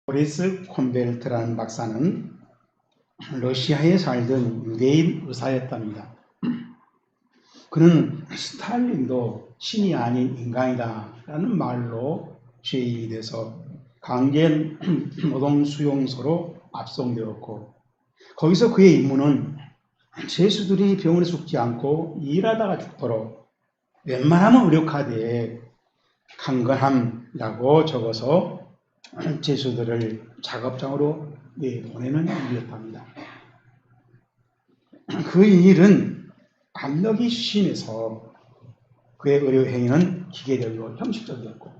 보리스 콘벨트라는 박사는 러시아에 살던 유대인 의사였답니다. 그는 스탈린도 신이 아닌 인간이다 라는 말로 죄인이 돼서 강제 노동 수용소로 압송되었고, 거기서 그의 임무는 죄수들이 병원에 죽지 않고 일하다가 죽도록 웬만하면 의료카드에 강건함이라고 적어서 죄수들을 작업장으로 내보내는 일이었답니다. 그 일은 압력이 심해서 그의 의료 행위는 기계적이고 형식적이었고,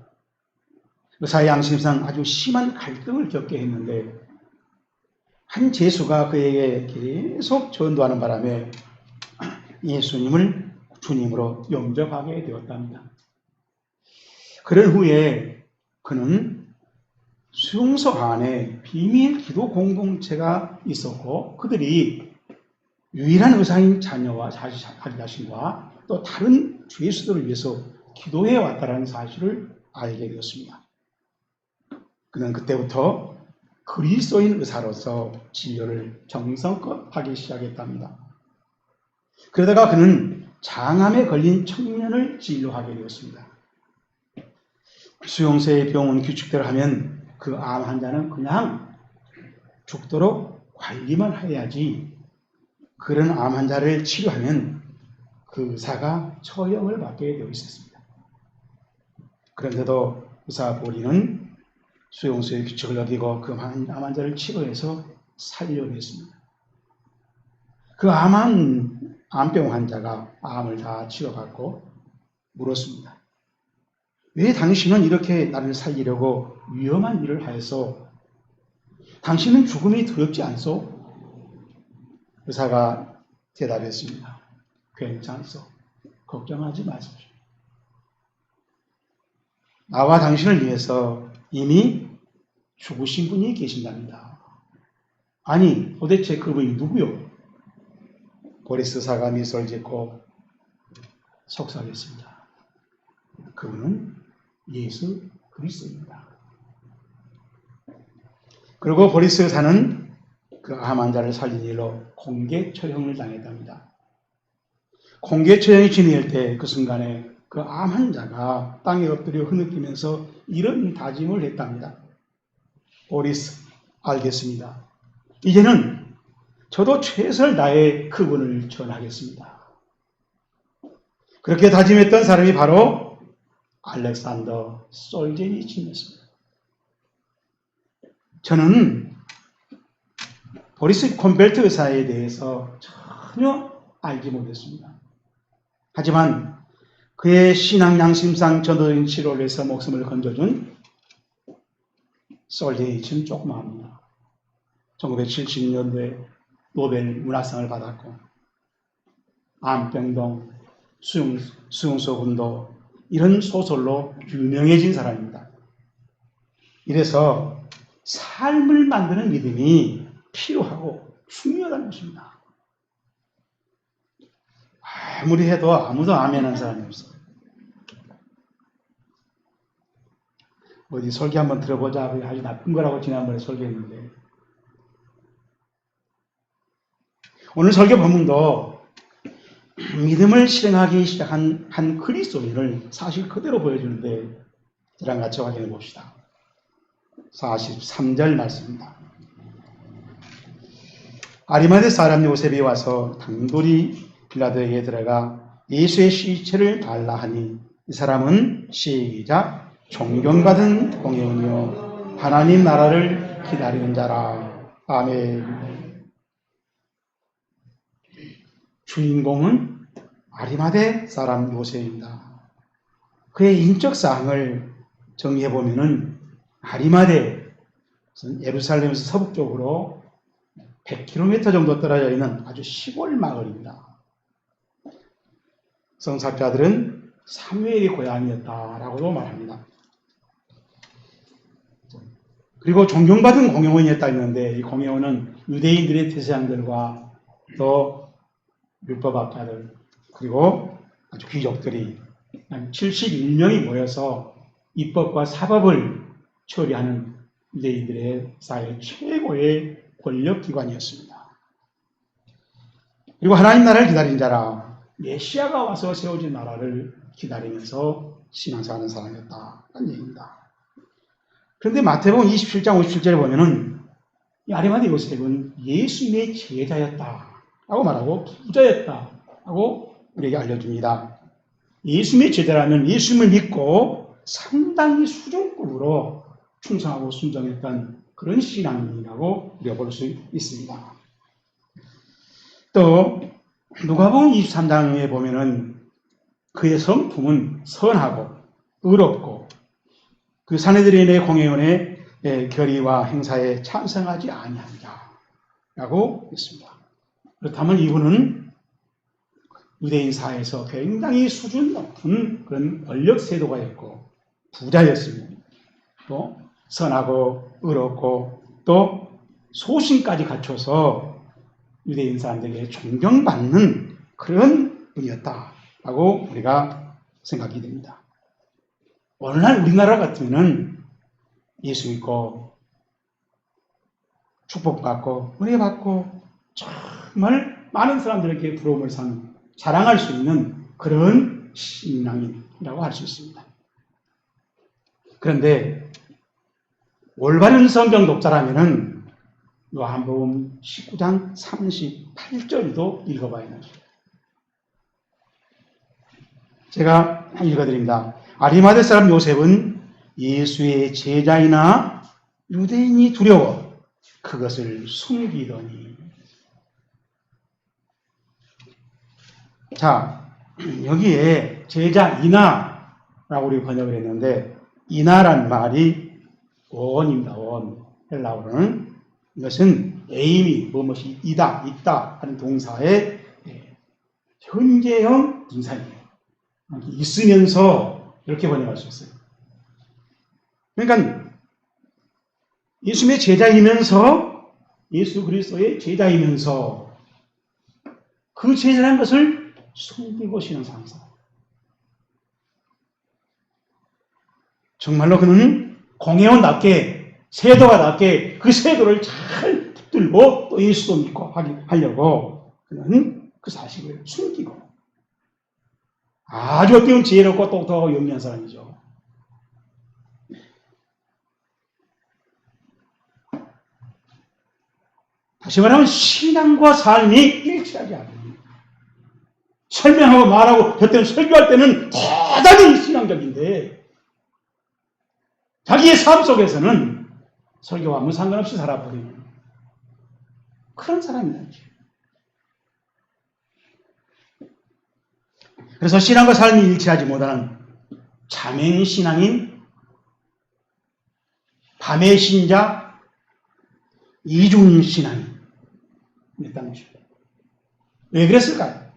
의사의 양심상 아주 심한 갈등을 겪게 했는데, 한 죄수가 그에게 계속 전도하는 바람에 예수님을 주님으로 영접하게 되었답니다. 그런 후에 그는 수용소 안에 비밀 기도 공동체가 있었고, 그들이 유일한 의사인 자녀와 자기 자신과 또 다른 죄수들을 위해서 기도해 왔다는 사실을 알게 되었습니다. 그는 그때부터 그리스도인 의사로서 진료를 정성껏 하기 시작했답니다. 그러다가 그는 장암에 걸린 청년을 진료하게 되었습니다. 수용소의 병원 규칙대로 하면 그 암 환자는 그냥 죽도록 관리만 해야지, 그런 암 환자를 치료하면 그 의사가 처형을 받게 되어 있었습니다. 그런데도 의사 보리는 수용소의 규칙을 어기고 그 암 환자를 치료해서 살려냈습니다. 그 암병 환자가 암을 다 치료받고 물었습니다. 왜 당신은 이렇게 나를 살리려고 위험한 일을 하여서? 당신은 죽음이 두렵지 않소? 의사가 대답했습니다. 괜찮소. 걱정하지 마십시오. 나와 당신을 위해서 이미 죽으신 분이 계신답니다. 아니, 도대체 그분이 누구요? 보리스 의사가 미소를 짓고 속삭였습니다. 그분은 예수 그리스도입니다. 그리고 보리스 의사는 그 암 환자를 살린 일로 공개 처형을 당했답니다. 공개 처형이 진행될 때 그 순간에 그 암 환자가 땅에 엎드려 흐느끼면서 이런 다짐을 했답니다. 보리스, 알겠습니다. 이제는 저도 최선을 다해 그분을 전하겠습니다. 그렇게 다짐했던 사람이 바로 알렉산더 솔제니친이었습니다. 저는 보리스 콘벨트 의사에 대해서 전혀 알지 못했습니다. 하지만 그의 신앙 양심상 전도적인 치료를 해서 목숨을 건져준 솔제니친은 조금 압니다. 1970년도에 노벨 문학상을 받았고, 암병동, 수용소 군도, 이런 소설로 유명해진 사람입니다. 이래서 삶을 만드는 믿음이 필요하고 중요하다는 것입니다. 아무리 해도 아무도 아멘한 사람이 없어요. 어디 설교 한번 들어보자, 아주 나쁜 거라고 지난번에 설교했는데, 오늘 설교 본문도 믿음을 실행하기 시작한 한 그리스도인을 사실 그대로 보여주는데, 저랑 같이 확인해 봅시다. 43절 말씀입니다. 아리마대 사람 요셉이 와서 당돌이 빌라도에게 들어가 예수의 시체를 달라 하니, 이 사람은 시작 존경받은 공예원이요 하나님 나라를 기다리는 자라. 아멘. 주인공은 아리마대 사람 요셉입니다. 그의 인적 사항을 정리해 보면은, 아리마대, 예루살렘에서 서북쪽으로 100km 정도 떨어져 있는 아주 시골 마을입니다. 성사학자들은 사무엘의 고향이었다라고도 말합니다. 그리고 존경받은 공예원이었다 했는데, 이 공예원은 유대인들의 대제사장들과 또 율법학자들, 그리고 아주 귀족들이 한 71명이 모여서 입법과 사법을 처리하는 유대인들의 사회 최고의 권력기관이었습니다. 그리고 하나님 나라를 기다린 자라, 메시아가 와서 세워진 나라를 기다리면서 신앙생활하는 사람이었다는 얘기입니다. 그런데 마태복음 27장 57절에 보면은 이 아리마대 요셉은 예수님의 제자였다라고 말하고 부자였다라고 우리에게 알려줍니다. 예수님의 제자라면 예수님을 믿고 상당히 수준급으로 충성하고 순종했던 그런 신앙인이라고 우리가 볼 수 있습니다. 또 누가복음 23장에 보면은 그의 성품은 선하고 의롭고 그 사내들인의 공회원의 결의와 행사에 찬성하지 아니한 자라고 했습니다. 그렇다면 이분은 유대인 사회에서 굉장히 수준 높은 그런 권력 세도가 있고 부자였습니다. 또 선하고 의롭고 또 소신까지 갖춰서 유대인 사람들에게 존경받는 그런 분이었다라고 우리가 생각이 됩니다. 오늘날 우리나라 같으면은 예수 믿고 축복받고 은혜받고 정말 많은 사람들에게 부러움을 자랑할 수 있는 그런 신앙인이라고 할 수 있습니다. 그런데 올바른 성경 독자라면은 요한복음 19장 38절도 읽어봐야 합니다. 제가 읽어드립니다. 아리마대 사람 요셉은 예수의 제자이나 유대인이 두려워 그것을 숨기더니. 자, 여기에 제자이나라고 우리 번역을 했는데 이나란 말이 원입니다. 원. 헬라어로는 이것은 에임이 무엇이 이다, 있다 하는 동사의 현재형 분사입니다. 있으면서 이렇게 번역할 수 있어요. 그러니까 예수님의 제자이면서 예수 그리스도의 제자이면서 그 제자라는 것을 숨기고 신앙생활. 정말로 그는 공회원답게 세도가답게 그 세도를 잘 붙들고 또 예수도 믿고 하려고 그는 그 사실을 숨기고 아주 어떤 지혜롭고 또 더 영리한 사람이죠. 다시 말하면 신앙과 삶이 일치하지 않습니다. 설명하고 말하고 그때는 설교할 때는 대단히 신앙적인데 자기의 삶 속에서는 설교와 아무 상관없이 살아버리는 그런 사람이라는 거죠. 그래서 신앙과 삶이 일치하지 못하는 자맹신앙인, 밤의 신자, 이중신앙인 있다는 것입니다. 왜 그랬을까요?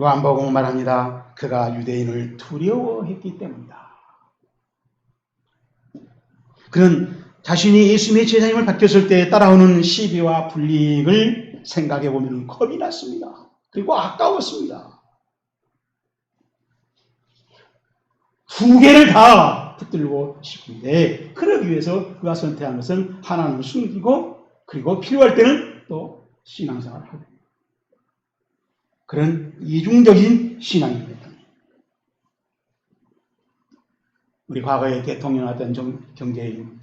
요한복음은 말합니다. 그가 유대인을 두려워했기 때문이다. 그는 자신이 예수님의 제자임을 바뀌었을 때 따라오는 시비와 불이익을 생각해 보면 겁이 났습니다. 그리고 아까웠습니다. 두 개를 다 붙들고 싶은데 그러기 위해서 그가 선택한 것은 하나님을 숨기고 그리고 필요할 때는 또 신앙생활을 하고 그런 이중적인 신앙입니다. 우리 과거에 대통령이었던 경제인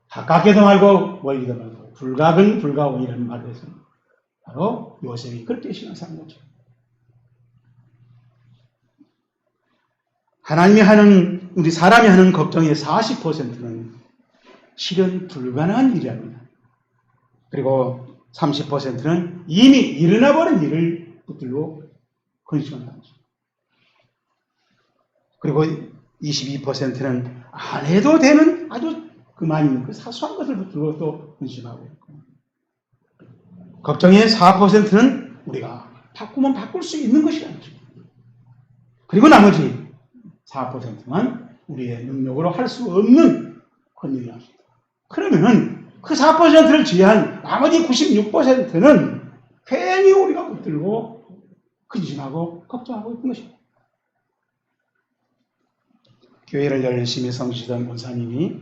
가깝게도 말고 멀리도 말고 불가근 불가오이라는 말을 해서 바로 요셉이 그렇게 신앙생활한 거죠. 하나님이 하는 우리 사람이 하는 걱정의 40%는 실현 불가능한 일이랍니다. 그리고 30%는 이미 일어나 버린 일을 붙들고 근심한다는 거죠. 그리고 22%는 안 해도 되는 아주 그만 있는 그 사소한 것을 붙들고 또 근심하고 있고 걱정의 4%는 우리가 바꾸면 바꿀 수 있는 것이라는 거죠. 그리고 나머지 4%만 우리의 능력으로 할 수 없는 권력이랍니다. 그러면은 그 4%를 제외한 나머지 96%는 괜히 우리가 붙들고 근심하고 걱정하고 있는 것입니다. 교회를 열심히 섬기시던 권사님이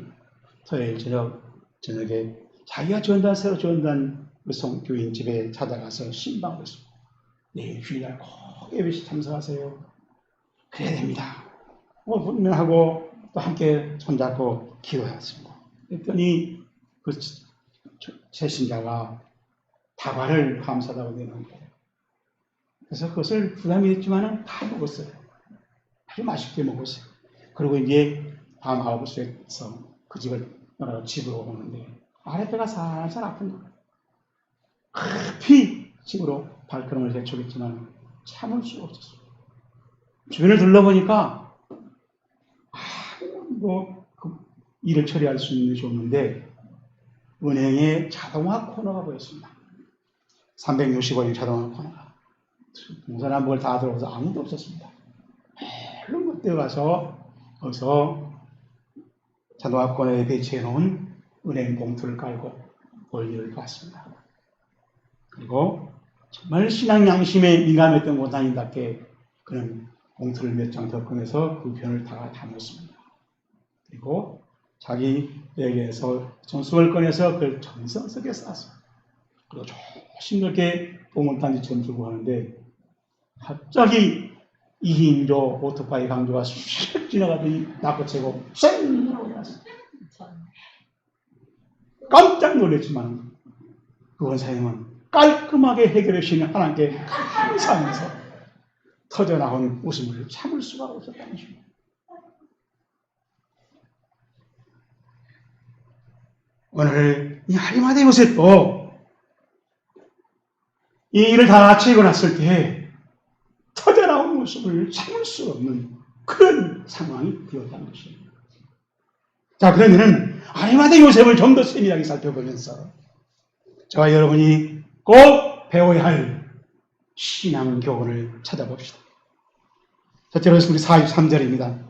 토요일 저녁에 자기가 새로 지원단 교인 집에 찾아가서 신방을 했습니다. 내일 주일날 꼭 예배시 참석하세요. 그래야 됩니다. 분명하고 또 함께 손잡고 기도했습니다. 그랬더니 그 제신자가 다과를 감사하다고 내놓은 거예요. 그래서 그것을 부담이 됐지만 다 먹었어요. 아주 맛있게 먹었어요. 그리고 이제 밤 9시에서 그 집으로 오는데 아랫배가 살살 아픈 거예요. 급히 집으로 발걸음을 대초했지만 참을 수가 없었어요. 주변을 둘러보니까 그 일을 처리할 수 있는 것이 없는데 은행에 자동화 코너가 보였습니다. 365일 자동화 코너가. 동서남북을 다 들어오서 아무도 없었습니다. 얼른 그때 가서 자동화 코너에 배치해 놓은 은행 봉투를 깔고 볼일을 봤습니다. 그리고 정말 신앙 양심에 민감했던 권사님답게 그는 봉투를 몇 장 더 꺼내서 그 편을 다 담았습니다. 그리고 자기에게서 전수를 꺼내서 그걸 정성스럽게 쌌어요. 그리고 조심스럽게 봉헌단지처럼 들고 가는데 갑자기 2인조 오토바이 강조가 슉 지나가더니 낚아채고 쌩 하고 나왔어요. 깜짝 놀랐지만 그 권사님은 깔끔하게 해결해 주시는 하나님께 감사하면서 터져나온 웃음을 참을 수가 없었다는 것입니다. 오늘 이 아리마대 요셉도 이 일을 다 마치고 났을 때 터져나온 모습을 참을 수 없는 그런 상황이 되었다는 것입니다. 자, 그러면은 아리마대 요셉을 좀 더 세밀하게 살펴보면서 저와 여러분이 꼭 배워야 할 신앙 교훈을 찾아봅시다. 첫째로 우리 43절입니다.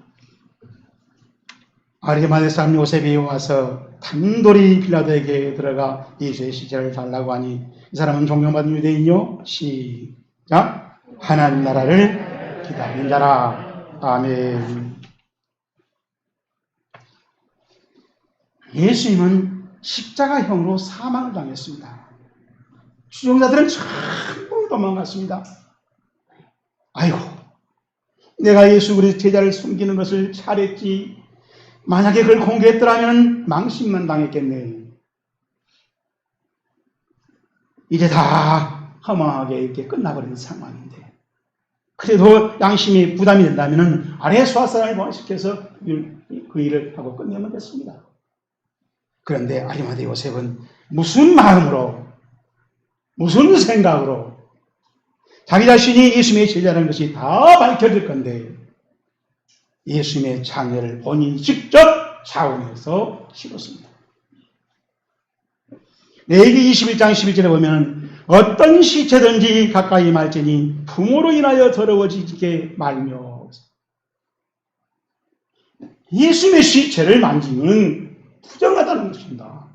아리마대 사람 요셉이 와서 단돌이 빌라도에게 들어가 예수의 시체를 달라고 하니 이 사람은 존경받은 유대인이요 시작 하나님 나라를 기다리는 자라. 아멘. 예수님은 십자가형으로 사망을 당했습니다. 추종자들은 전부 도망갔습니다. 아이고, 내가 예수 그리스도 제자를 숨기는 것을 잘했지. 만약에 그걸 공개했더라면 망신만 당했겠네. 이제 다 허망하게 이렇게 끝나버리는 상황인데, 그래도 양심이 부담이 된다면 아래 수하사람을 보내시켜서 그 일을 하고 끝내면 됐습니다. 그런데 아리마대 요셉은 무슨 마음으로, 무슨 생각으로 자기 자신이 예수님의 제자라는 것이 다 밝혀질 건데 예수님의 장례를 본인이 직접 차원에서 치렀습니다. 레위기 21장 11절에 보면 어떤 시체든지 가까이 말지니 부모로 인하여 더러워지게 말며. 예수님의 시체를 만지면 부정하다는 것입니다.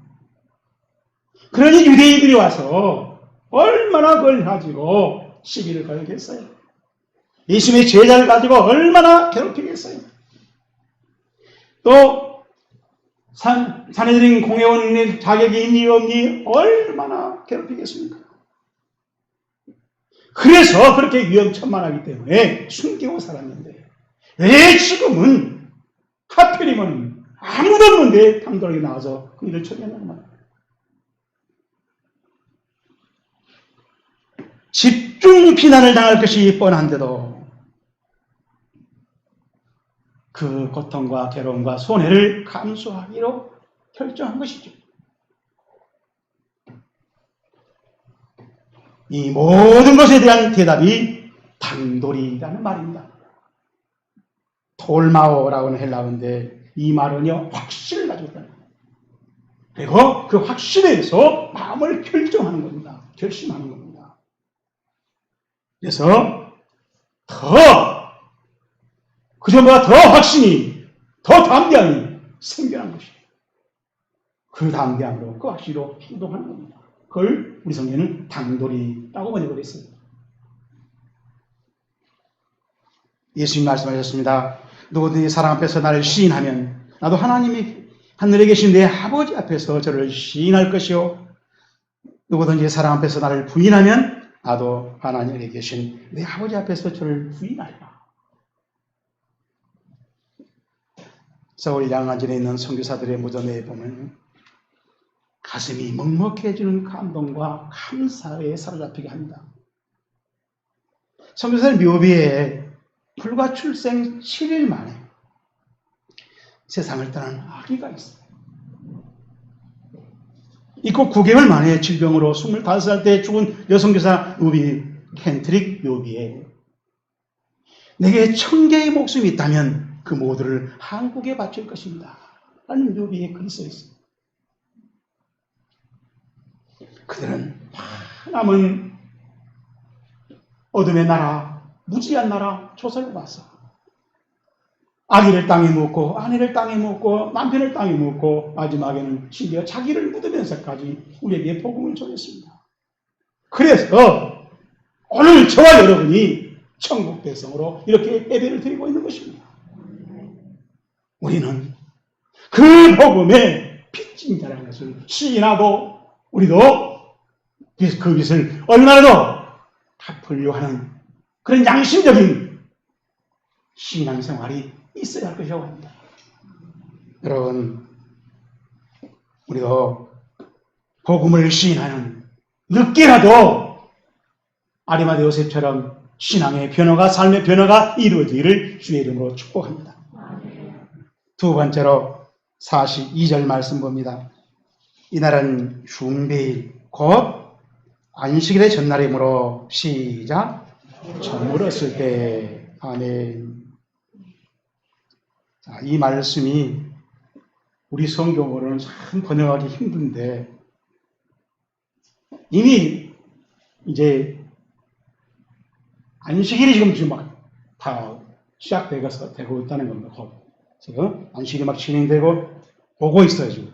그러니 유대인들이 와서 얼마나 그걸 가지고 시비를 걸겠어요. 예수님의 제자를 가지고 얼마나 괴롭히겠어요. 또 산헤드린 공회원 자격이 있니 없니 얼마나 괴롭히겠습니까? 그래서 그렇게 위험천만하기 때문에 숨기고 살았는데 왜 지금은 하필이면 아무도 없는데 당돌하게 나와서 그 일을 처리하는 말이에요. 집중 비난을 당할 것이 뻔한데도 그 고통과 괴로움과 손해를 감수하기로 결정한 것이죠. 이 모든 것에 대한 대답이 단돌이라는 말입니다. 돌마오라고 하는 헬라어인데 이 말은요 확신을 가지고 있다는 거예요. 그리고 그 확신에서 마음을 결정하는 겁니다. 결심하는 겁니다. 그래서 그전보다 더 확신이, 더 담대함이 생겨난 것이에요. 그 담대함으로, 그 확신으로 행동하는 겁니다. 그걸 우리 성경은 단돌이라고 번역을 했습니다. 예수님 말씀하셨습니다. 누구든지 사람 앞에서 나를 시인하면 나도 하나님이 하늘에 계신 내 아버지 앞에서 저를 시인할 것이요 누구든지 사람 앞에서 나를 부인하면 나도 하나님에 계신 내 아버지 앞에서 저를 부인하리라. 서울 양안진에 있는 선교사들의 무덤에 보면 가슴이 먹먹해지는 감동과 감사에 사로잡히게 합니다. 선교사의 묘비에 불과 출생 7일 만에 세상을 떠난 아기가 있어요. 있고 9개월 만에 질병으로 25살 때 죽은 여선교사 묘비 켄트릭 묘비에 내게 1000개의 목숨이 있다면 그 모두를 한국에 바칠 것입니다. 라는 묘비에 글이 써 있어요. 그들은 남은 어둠의 나라, 무지한 나라 조선을 봤어. 아기를 땅에 묻고 아내를 땅에 묻고 남편을 땅에 묻고 마지막에는 심지어 자기를 묻으면서까지 우리에게 복음을 전했습니다. 그래서 오늘 저와 여러분이 천국 백성으로 이렇게 예배를 드리고 있는 것입니다. 우리는 그 복음의 빚진자라는 것을 시인하고 우리도 그 빚을 얼마나 더 갚으려 하는 그런 양심적인 신앙 생활이 있어야 할 것이라고 합니다. 여러분, 우리도 복음을 시인하는 늦게라도 아리마대 요셉처럼 신앙의 변화가 삶의 변화가 이루어지기를 주의 이름으로 축복합니다. 두 번째로 42절 말씀 봅니다. 이날은 흉배일 곧 안식일의 전날이므로 시작 저물었을 때 아멘. 자, 이 말씀이 우리 성경으로는 참 번역하기 힘든데 이미 이제 안식일이 지금 막 다 시작되고 있다는 겁니다. 지금 안식일이 막 진행되고 오고 있어요, 지금.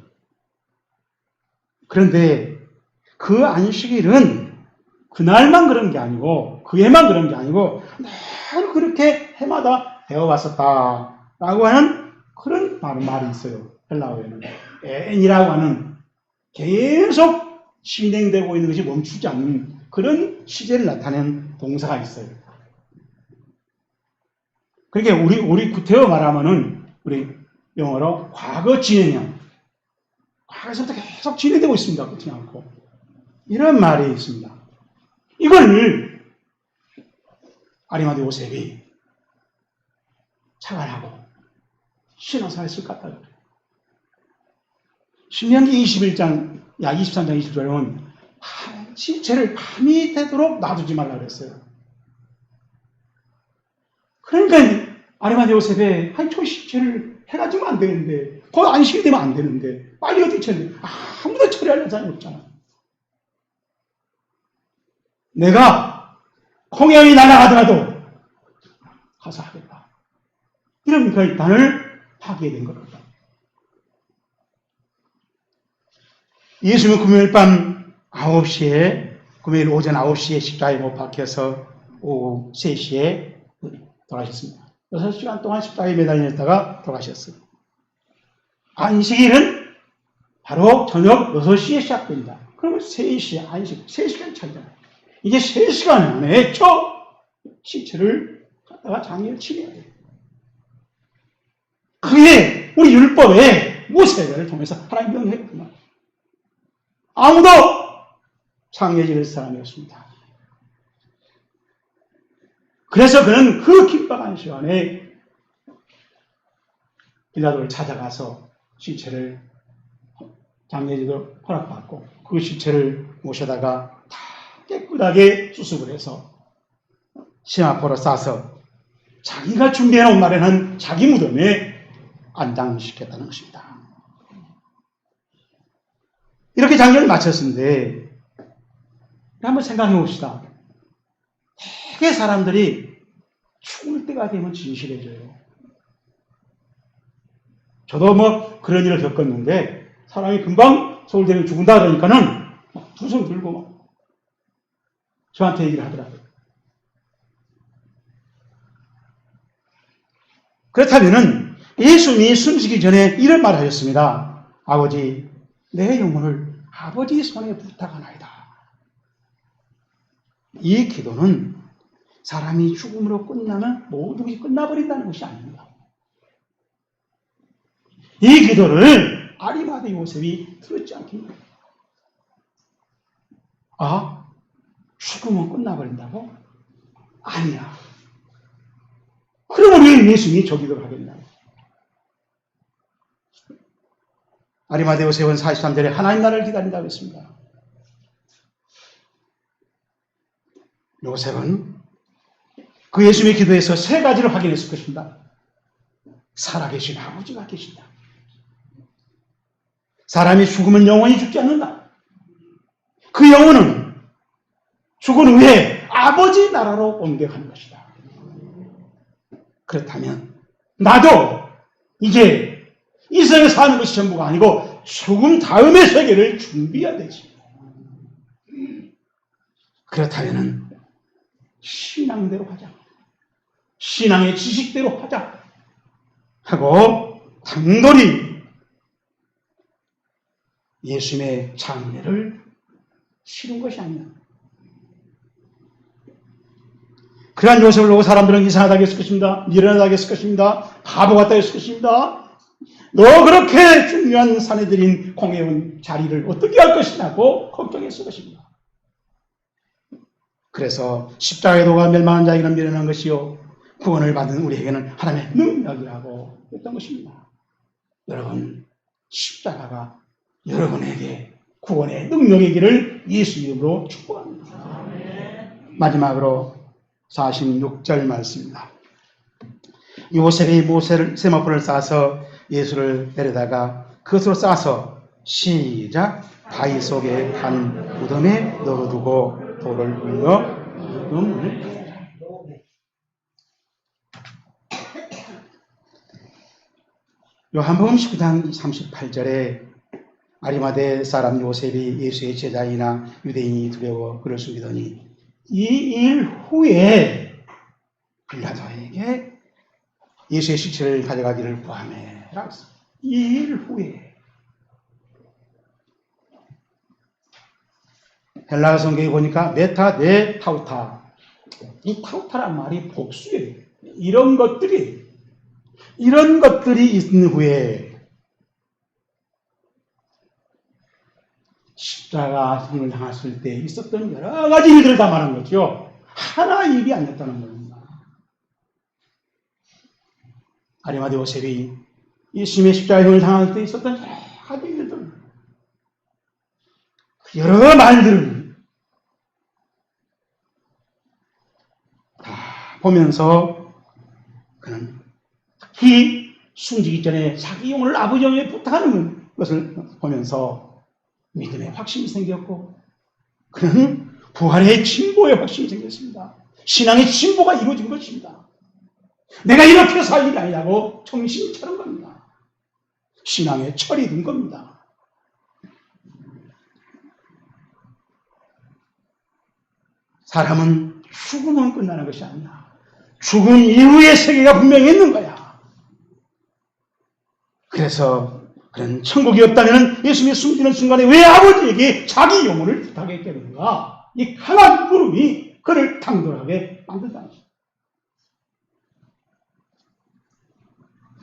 그런데 그 안식일은 그날만 그런 게 아니고 그 해만 그런 게 아니고 늘 그렇게 해마다 되어왔었다라고 하는 그런 말이 있어요. 헬라어에는 엔이라고 하는 계속 진행되고 있는 것이 멈추지 않는 그런 시제를 나타내는 동사가 있어요. 그러니까 우리 구태여 말하면은 우리 영어로 과거 진행형, 과거에서부터 계속 진행되고 있습니다. 끝이 않고 이런 말이 있습니다. 이걸 아리마대 요셉이 착안하고 신앙생활을 갖다 그래요. 신명기 23장 20절은 시체를 밤이 되도록 놔두지 말라 그랬어요. 그러니까 아리마대 요셉에 저 시체를 해가 지면 안 되는데 거기 안식이 되면 안 되는데 빨리 어떻게 처리해? 아무도 처리하는 사람이 없잖아. 내가 공연이 날아가더라도 가서 하겠다. 이런 결단을 하게 된 겁니다. 예수님은 금요일 밤 9시에, 금요일 오전 9시에 십자가에 못 박혀서 오후 3시에 돌아가셨습니다. 6시간 동안 십자가에 매달렸다가 돌아가셨어요. 안식일은 바로 저녁 6시에 시작됩니다. 그러면 3시에 안식, 3시간 차이잖아요. 이제 3시간 안에 저 시체를 갖다가 장례를 치러야 돼요. 그게 우리 율법에 모세를 통해서 하나님 명령했구나. 아무도 장례 지을 사람이 없습니다. 그래서 그는 그 긴박한 시간에 빌라도를 찾아가서 시체를 장례지도록 허락받고 그 시체를 모셔다가 다 깨끗하게 수습을 해서 시마포로 싸서 자기가 준비해놓은 마련한 자기 무덤에 안장시켰다는 것입니다. 이렇게 장례를 마쳤는데 한번 생각해 봅시다. 되게 사람들이 죽을 때가 되면 진실해져요. 저도 뭐 그런 일을 겪었는데 사람이 금방 서울대는 죽는다 그러니까는 막 두 손 들고 막 저한테 얘기를 하더라고요. 그렇다면은 예수님이 숨지기 전에 이런 말을 하셨습니다. 아버지, 내 영혼을 아버지 손에 부탁하나이다. 이 기도는 사람이 죽음으로 끝나면 모든 것이 끝나버린다는 것이 아닙니다. 이 기도를 아리마대 요셉이 들었지 않겠냐? 아, 죽으면 끝나버린다고? 아니야. 그럼 왜 예수님이 저 기도를 하겠냐? 아리마대 요셉은 43절에 하나님 나라를 기다린다고 했습니다. 요셉은 그 예수님의 기도에서 세 가지를 확인했을 것입니다. 살아계신 아버지가 계신다. 사람이 죽으면 영원히 죽지 않는다. 그 영혼은 죽은 후에 아버지 나라로 옮겨가는 것이다. 그렇다면 나도 이제 이 세상에 사는 것이 전부가 아니고 죽음 다음의 세계를 준비해야 되지. 그렇다면 신앙대로 하자. 신앙의 지식대로 하자. 하고 당돌이 예수님의 장례를 치른 것이 아니야. 그러한 요셉을 보고 사람들은 이상하다고 했을 것입니다. 미련하다고 했을 것입니다. 바보 같다고 했을 것입니다. 너 그렇게 중요한 사내들인 공회원 자리를 어떻게 할 것이냐고 걱정했을 것입니다. 그래서 십자가의 도가 멸망한 자에게는 미련한 것이요 구원을 받은 우리에게는 하나님의 능력이라고 했던 것입니다. 여러분, 십자가가 여러분에게 구원의 능력이기를 예수 이름으로 축복합니다. 마지막으로 46절 말씀입니다. 요셉이 세마포를 싸서 예수를 데려다가 그것으로 싸서 시작 바위 속에 한 무덤에 넣어두고 돌을 흘려 무덤을 닫았다. 요한복음 19장 38절에 아리마대 사람 요셉이 예수의 제자이나 유대인이 두려워 그를 숨기더니 이 일 후에 빌라도에게 예수의 시체를 가져가기를 구하매 라고 했습니다. 이 일 후에. 헬라어 성경에 보니까 메타 네 타우타. 이 타우타란 말이 복수예요. 이런 것들이 있는 후에 십자가를 당했을 때 있었던 여러 가지 일들을 다 말한 거죠. 하나 일이 아니었다는 겁니다. 아리마대 요셉이 예수님의 십자가형을 당할 때 있었던 여러 가지 일들, 여러 말들을 다 보면서 그는 특히 숨지기 전에 자기 영혼을 아버지 영에 부탁하는 것을 보면서 믿음의 확신이 생겼고 그는 부활의 진보의 확신이 생겼습니다. 신앙의 진보가 이루어진 것입니다. 내가 이렇게 살 일이 아니라고 정신이 차린 겁니다. 신앙의 철이 든 겁니다. 사람은 죽으면 끝나는 것이 아니야. 죽음 이후의 세계가 분명히 있는 거야. 그래서 그런 천국이 없다면 예수님이 숨지는 순간에 왜 아버지에게 자기 영혼을 부탁했겠는가? 이 강한 물음이 그를 당돌하게 만든다는 것입니다.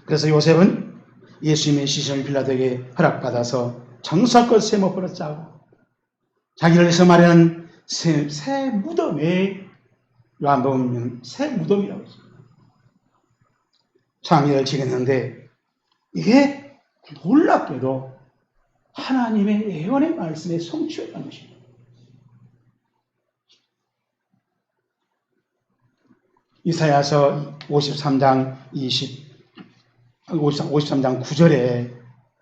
그래서 요셉은 예수님의 시신을 빌라도에게 허락받아서 정성껏 세모포를 짜고 자기를 위해서 마련한 새 무덤에 요한복음 새 무덤이라고 했습니다. 장례를 지냈는데 이게 놀랍게도 하나님의 예언의 말씀에 성취했다는 것입니다. 이사야서 53장 9절에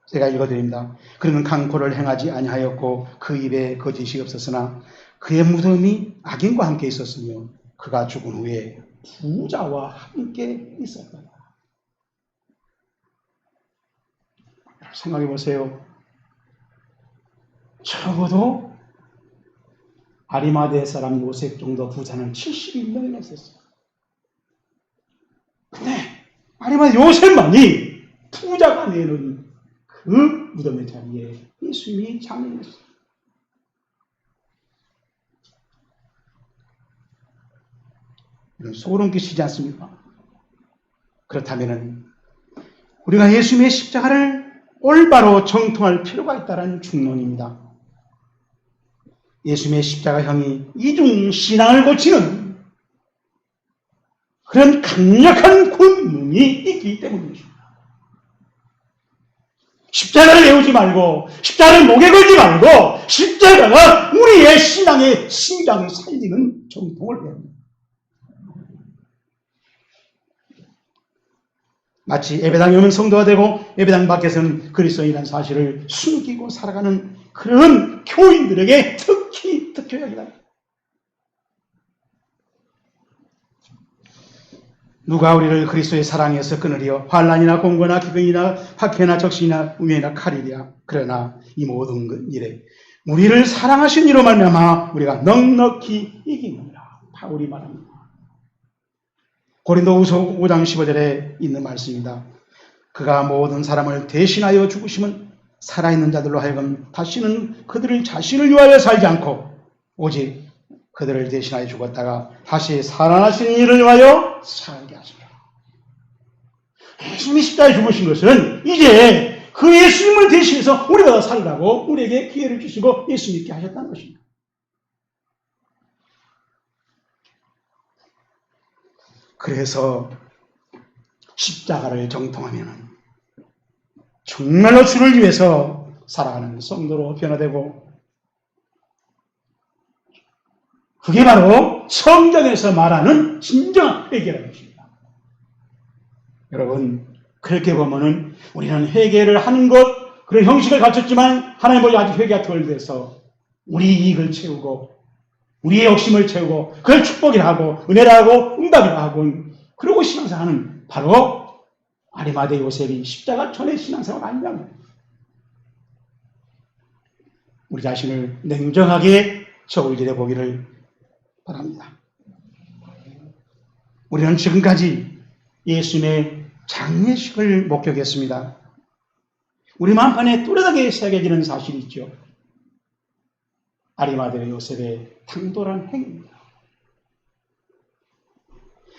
제가 읽어드립니다. 그는 강포를 행하지 아니하였고 그 입에 거짓이 없었으나 그의 무덤이 악인과 함께 있었으며 그가 죽은 후에 부자와 함께 있었다. 생각해 보세요. 적어도 아리마대 사람 요셉 정도 부자는 71명이나 있었어요. 근데 아리마다 요셉만이 부자가 내놓은 그 무덤의 자리에 예수님이 장례했어요. 소름 끼치지 않습니까? 그렇다면 우리가 예수님의 십자가를 올바로 정통할 필요가 있다는 중론입니다. 예수님의 십자가형이 이중 신앙을 고치는 그런 강력한 권능이 있기 때문입니다. 십자가를 외우지 말고 십자가를 목에 걸지 말고 십자가가 우리의 신앙의 심장을 살리는 정통을 배웁니다. 마치 예배당에 오면 성도가 되고 예배당 밖에서는 그리스도인이라는 사실을 숨기고 살아가는 그런 교인들에게 특히 특효약이다. 누가 우리를 그리스도의 사랑에서 끊으리요? 환난이나 공고나 기근이나 학회나 적신이나 우매나 칼이랴. 그러나 이 모든 일에 우리를 사랑하신 이로 말미암아 우리가 넉넉히 이기느니라. 바울이 말합니다. 고린도후서 5장 15절에 있는 말씀입니다. 그가 모든 사람을 대신하여 죽으심은 살아있는 자들로 하여금 다시는 그들을 자신을 위하여 살지 않고 오직 그들을 대신하여 죽었다가 다시 살아나신 이를 위하여 살게 하시라. 예수님이 십자가에 죽으신 것은 이제 그 예수님을 대신해서 우리가 살라고 우리에게 기회를 주시고 예수 믿게 하셨다는 것입니다. 그래서 십자가를 정통하면 정말로 주를 위해서 살아가는 성도로 변화되고, 그게 바로 성경에서 말하는 진정한 회개라는 것입니다. 여러분, 그렇게 보면은 우리는 회개를 하는 것, 그런 형식을 갖췄지만 하나님 보지 아직 회개가 덜 돼서 우리 이익을 채우고 우리의 욕심을 채우고 그걸 축복이라 하고 은혜라 하고 응답이라 하고 그러고 신앙생활하는 바로 아리마대 요셉이 십자가 전의 신앙생활 아니냐고. 우리 자신을 냉정하게 저울질해 보기를 바랍니다. 우리는 지금까지 예수님의 장례식을 목격했습니다. 우리 마음판에 뚜렷하게 새겨지는 사실이 있죠. 아리마대 요셉의 당돌한 행위입니다.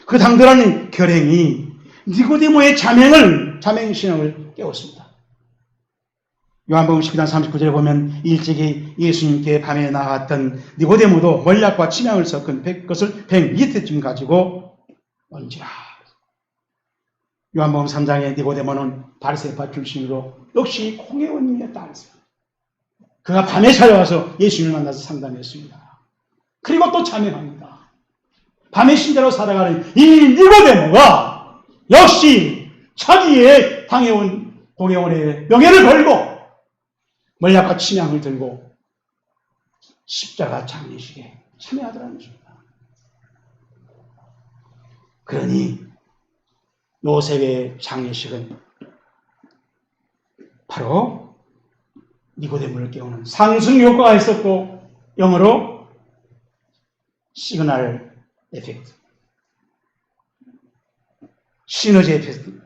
그 당돌한 결행이 니고데모의 자맹신앙을 깨웠습니다. 요한복음 12장 39절에 보면 일찍이 예수님께 밤에 나왔던 니고데모도 몰약과 침향을 섞은 것을 100리터쯤 가지고 얹으라. 요한복음 3장의 니고데모는 바리새파 출신으로 역시 공회원님의 딸이었습니다. 그가 밤에 찾아와서 예수님을 만나서 상담했습니다. 그리고 또 자명합니다. 밤에 신자로 살아가는 이 니고데모가 역시 자기의 당해온 공회원의 명예를 걸고 몰약과 침향을 들고 십자가 장례식에 참여하더라는 것입니다. 그러니 요셉의 장례식은 바로 니고데모를 깨우는 상승 효과가 있었고, 영어로 시그널 에펙트, 시너지 에펙트,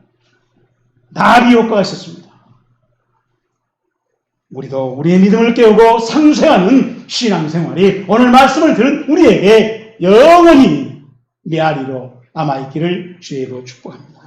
나비 효과가 있었습니다. 우리도 우리의 믿음을 깨우고 상쇄하는 신앙생활이 오늘 말씀을 들은 우리에게 영원히 메아리로 남아있기를 주의로 축복합니다.